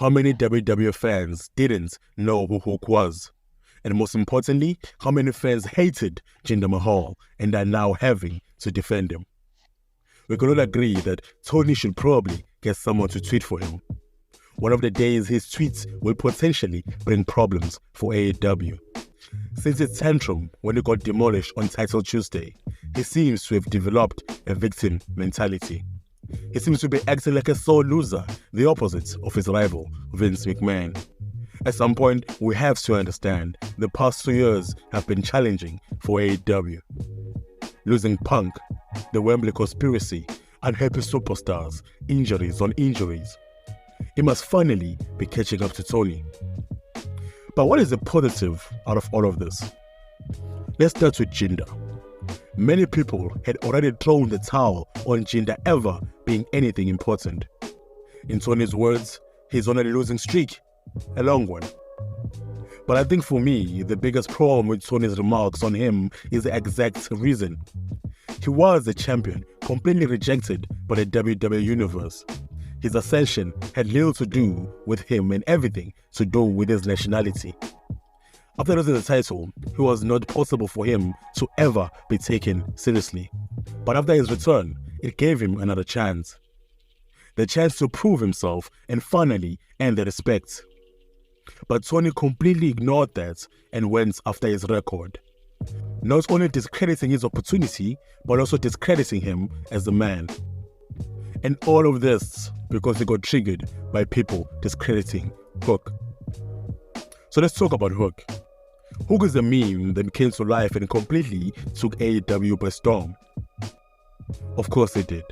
How many WWE fans didn't know who Hook was? And most importantly, how many fans hated Jinder Mahal and are now having to defend him? We can all agree that Tony should probably get someone to tweet for him. One of the days his tweets will potentially bring problems for AEW. Since his tantrum when he got demolished on Title Tuesday, he seems to have developed a victim mentality. He seems to be acting like a sore loser, the opposite of his rival, Vince McMahon. At some point, we have to understand the past 2 years have been challenging for AEW. Losing Punk, the Wembley conspiracy, unhappy superstars, injuries on injuries. He must finally be catching up to Tony. But what is the positive out of all of this? Let's start with Jinder. Many people had already thrown the towel on Jinder ever being anything important. In Tony's words, he's on a losing streak, a long one. But I think for me, the biggest problem with Tony's remarks on him is the exact reason. He was a champion, completely rejected by the WWE Universe. His ascension had little to do with him and everything to do with his nationality. After losing the title, it was not possible for him to ever be taken seriously. But after his return, it gave him another chance. The chance to prove himself and finally earn the respect. But Tony completely ignored that and went after his record. Not only discrediting his opportunity, but also discrediting him as a man. And all of this because he got triggered by people discrediting Hook. So let's talk about Hook. Hook is a meme that came to life and completely took AEW by storm. Of course it did.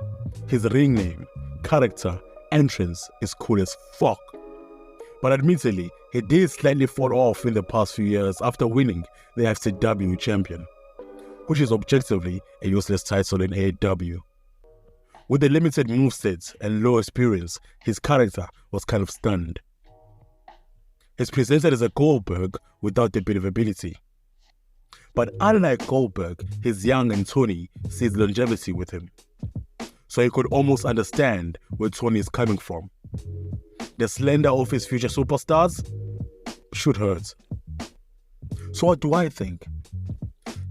His ring name, character, entrance is cool as fuck. But admittedly, he did slightly fall off in the past few years after winning the FCW champion, which is objectively a useless title in AEW. With the limited moveset and low experience, his character was kind of stunned. He's presented as a Goldberg without the believability. But unlike Goldberg, he's young and Tony sees longevity with him. So you could almost understand where Tony is coming from. The slander of his future superstars should hurt. So what do I think?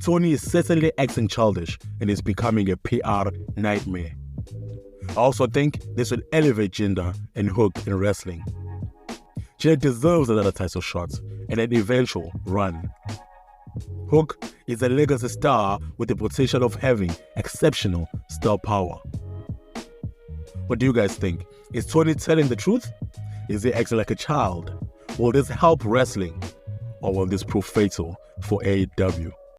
Tony is certainly acting childish and is becoming a PR nightmare. I also think this will elevate Jinder and Hook in wrestling. Jinder deserves another title shot and an eventual run. Hook is a legacy star with the potential of having exceptional star power. What do you guys think? Is Tony telling the truth? Is he acting like a child? Will this help wrestling? Or will this prove fatal for AEW?